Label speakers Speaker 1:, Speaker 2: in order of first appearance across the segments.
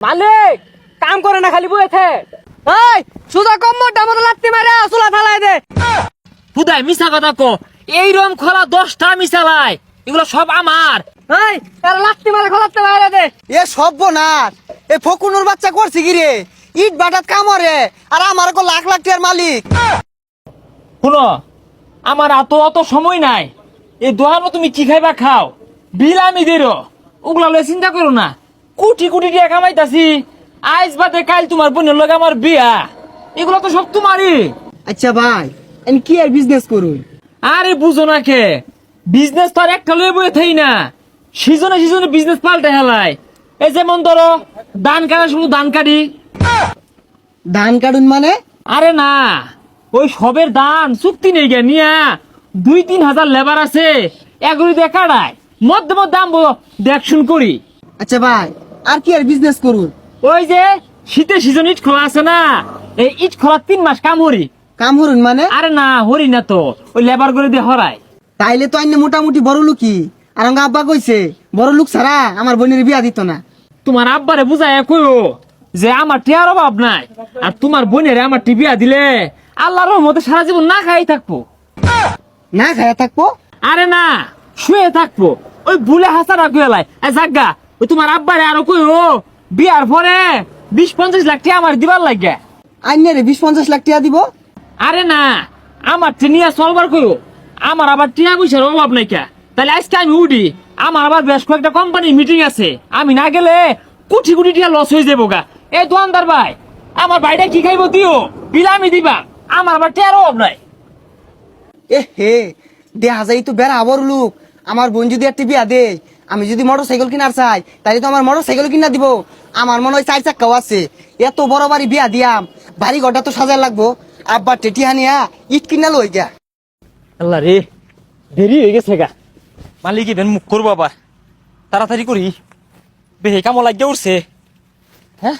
Speaker 1: মালিক কাম করে না খালি বইতে। এই সুদা কম্বরটা মতো লাত্তি মারে চুলা ঢালাই দে।
Speaker 2: খুদাই মিছা কথা কো, এই রম খোলা 10টা মিশালাই, এগুলো সব আমার।
Speaker 1: এই তার লাত্তি মারে খোলাতে বাইরে দে।
Speaker 3: এ সর্বনাশ, এ ফকুনুর বাচ্চা করছে কি রে? ইট বাটাত কামরে আর আমার কো লাখ লাখ টাকার মালিক।
Speaker 2: শুনো, আমার অত সময় নাই। এই দোহানো তুমি কি খাইবা খাও, বিল আমি দেরো, ওগুলা লয়ে চিন্তা করো না। কোটি কোটি টাকা কামাইতাছি, আজ বাদে কাল তোমার বোনের লগে আমার বিয়া, এগুলো তো সব তোমারই।
Speaker 3: আচ্ছা ভাই, আমি কি আর বিজনেস করুন?
Speaker 2: আরে বুঝো না কে, বিজনেস তো আর একটা লয়ে বয়ে থাই না, সিজনে সিজনে বিজনেস পাল্টে হেলায়। এই যেমন ধরো ধান কাটা, শুধু ধান কাটি।
Speaker 3: ধান কাটুন মানে?
Speaker 2: আরে না, ওই সবের দান চুক্তি নেই গে নিয়া 2-3 হাজার লেবার আছে, এগুলি দিয়ে কাটায় মধ্যে মধ্যে আমবো দেখশুন করি।
Speaker 3: আচ্ছা ভাই, আর কি আর বিজনেস করুন?
Speaker 2: ওই যে শীতের সিজন ইট খোলা আছে না, এই ইট খোলা 3 মাস কাম হরি।
Speaker 3: কাম হরুন মানে?
Speaker 2: আরে না, হরি না তো, ওই লেবার করে দিয়ে হরায়।
Speaker 3: তাইলে তো আইনে মোটামুটি বড় লোকই। আর আমার আব্বা কইছে বড় লোক ছাড়া আমার বোনের বিয়া দিত না।
Speaker 2: তোমার আব্বারে বুঝায় কইও যে আমার টিয়ার অভাব নাই, আর তোমার বোনের আমার টিবিয়া দিলে আল্লাহর রহমতে সারা জীবন না খাই থাকবো।
Speaker 3: না খায়া থাকবো?
Speaker 2: আরে না, শুয়ে থাকবো। ওই ভুলে হাসারা কইলাই জাগা, ওই তোমার আব্বারে আরো কইও বিয়ার পরে 20-50 লাখ টাকা আমার দিবার লাগে।
Speaker 3: আইনে রে 20-50 লাখ টাকা দিব?
Speaker 2: আরে না, আমার নিয়ে চলবার কইও, আমার আবার টিয়া পয়সার অভাব নাই কে। তাহলে আজকে আমি উঠি, আমার আবার বেশ কয়েকটা কোম্পানির মিটিং আছে, আমি না গেলে কোটি কোটি টাকা লস হয়ে যাবো গা। এই দোকানদার ভাই, আমার ভাইটা কি খাইবো দিও, বিল আমি দিবা, আমার আবার টিয়ার অভাব নাই।
Speaker 3: এ হে, দেখা যায় তো বেড়া বড় লোক। আমার বোন যদি একটা বিয়া দেয়, আমি যদি মোটর সাইকেল কিনার চাই, তাহলে তো আমার মোটর সাইকেল কিনা দিব। আমার মনে হয় 4 চাক্কাও আছে। এত বড় বাড়ি বিয়া দিয়াম, বাড়ি ঘরটা তো সাজায় লাগবো। আব্বা টেটি হানিয়া ইট কিনা লই গা।
Speaker 2: আল্লাহ রে, দেরি হয়ে গেছে গা। মালিক ইভেন মুখ করবো আবার, তাড়াতাড়ি করি, বেহে কামো লাগিয়ে উঠছে। হ্যাঁ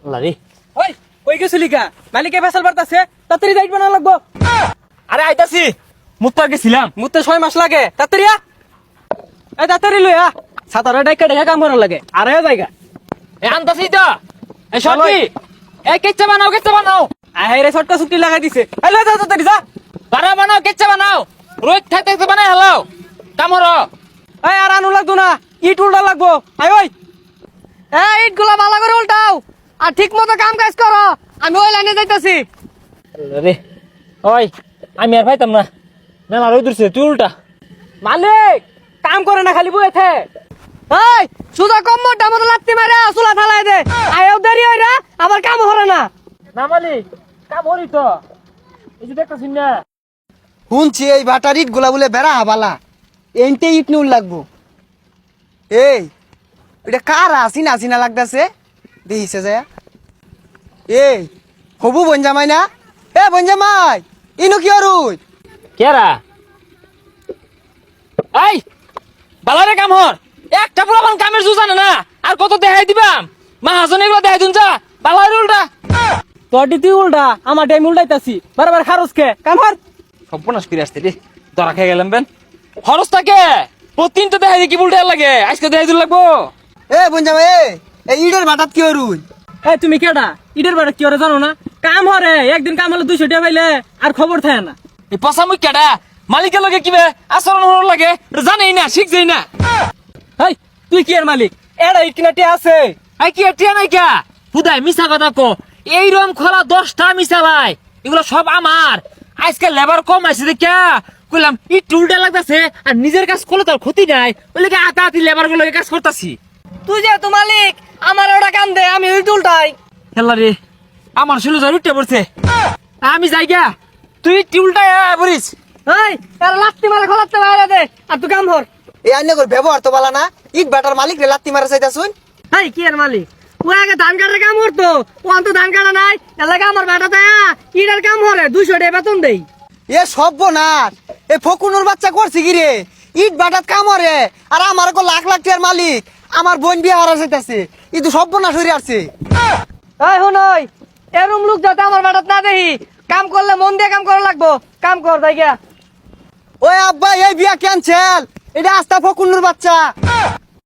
Speaker 2: আল্লাহ রে।
Speaker 1: ওই কই গেছিলি কা? মালিকে ফেসাল বাড়তাছে, তাড়াতাড়ি যাইব না লাগবো।
Speaker 2: আরে আইতাছি, মুক্তার গেছিলাম।
Speaker 1: মুতে 6 মাস লাগে, তাড়াতাড়ি আ। এই তাড়াতাড়ি লই আ, সাতারা ডাইকা ডাইকা কাম করা লাগে। আরে জায়গা
Speaker 2: এ আনতাছি তো, এ সরবি, এই কেচ্চা বানাও, কেচ্চা বানাও।
Speaker 1: আই রে শর্টটা চুক্তি লাগাই দিছে। এই লই তাড়াতাড়ি যা।
Speaker 2: বানা বানাও, কেচ্চা বানাও, রোজ থাকতে থাকতে বানাই হেলাও কামর।
Speaker 1: এই আর আনু লাগতো না, ইট উল্টা লাগবো। আই ওই এই ইট গুলা ভালো করে উল্টাও, আর ঠিক মতো কাম কাজ করো। আমি ওই লাইনে যাইতাছি।
Speaker 2: রে ওই, আমি আর পাইতাম না, মেলা রোদ উঠছে, তুই উল্টা।
Speaker 1: মালিক কাম করে না খালি বইতে। এই সুদা কম্বরটা মতো লাত্তি মারে চুলা ঢালাই দে। আয়ও দেরি হয় না, আবার কাম হরে না।
Speaker 2: না মালিক, কাম হরি তো, এই যে দেখতেছি না।
Speaker 3: শুনছি এই বাটার ইট গুলা বলে বেড়া হাবালা, এনতে ইট নুল লাগবো। এই এটা কার আসিনা আসিনা লাগতেছে, দেখিছে যায়। এই হবু বনজামাই না? এ বনজামাই, ইনু কি অরুই?
Speaker 2: কেরা এই বালারে কাম হর, একটা পুরান কামের জু জানে না, আর কত দেখাই দিবাম। মাহাজন এগুলো দেখাই দিন যা, বালারে উল্টা।
Speaker 1: তোর তুই উল্টা, আমার টাইম উল্টাইতাছি। বারবার খারস কে কাম হর।
Speaker 2: সর্বনাশ করে আসতে রে, ধরা খেয়ে গেলাম বেন। খরচ থাকে প্রতিদিন তো দেখাই দি, কি উল্টা লাগে, আজকে দেখাই দিন লাগবো।
Speaker 3: এ বনজামাই, এই ইটের বাটাত কি অরুই?
Speaker 1: এই তুমি কেডা? ইটের বাড়ি কি হরে জানো না? কাম হরে, একদিন কাম হলে 200 টাকা পাইলে আর খবর থাকে না।
Speaker 2: এই পচা মুখ কেডা, মালিকের লগে কিবে আচরণ হওয়ার লাগে জানেই না, শিখছেই না।
Speaker 1: এই তুই কি এর মালিক? এডা ইট কিনাটি আছে।
Speaker 2: আই কি এটিয়া নাই কা, হুদাই মিছা কথা কো, এই রম খোলা 10টা মিশালাই, এগুলো সব আমার। আজকে লেবার কম আছে দেখা কইলাম ইট উল্টা লাগতাছে, আর নিজের কাজ করলে তার ক্ষতি নাই, ওই লেগে আতা আতি লেবার গুলো কাজ করতাছি।
Speaker 1: তুই যে তো মালিক, আমার ওটা কাম দে, আমি ইট উল্টাই।
Speaker 2: খেলা রে, আমার শুলো যা উঠতে পড়ছে, আমি যাই গা, তুই টিউলটাই বলিস।
Speaker 1: এই এর লাত্তি মারে খোলাতে বাইরে দে, আর তুই কাম হর।
Speaker 3: এই আইনে করে ব্যবহার তো বালা না, ইট বাটার মালিক রে লাত্তি মারা চাইতা শুন।
Speaker 1: এই কি এর মালিক? ও আগে ধান কাটার কাম করতো, ও অন্ত ধান কাটা নাই, এলাকা আমার বাটা দেয়া ইটের কাম হরে 200 টাকা বেতন দেই।
Speaker 3: এ সর্বনাশ, এ ফকুনুর বাচ্চা করছে কি রে? ইট বাটাত কামরে আর আমার কো লাখ লাখ টাকার মালিক, আমার বোন বিয়া হারা চাইতাছে। ই তো সর্বনাশ হইরে আসছে।
Speaker 1: এই হুনই, এরম লোক যাতে আমার বাটাত না দেহি, কাম করলে মন দিয়ে কাম করা লাগবো। কাম কর যাই গিয়া।
Speaker 3: ওই আব্বা, এই বিয়া ক্যান্সেল, এটা আস্তা ফকুনুর বাচ্চা।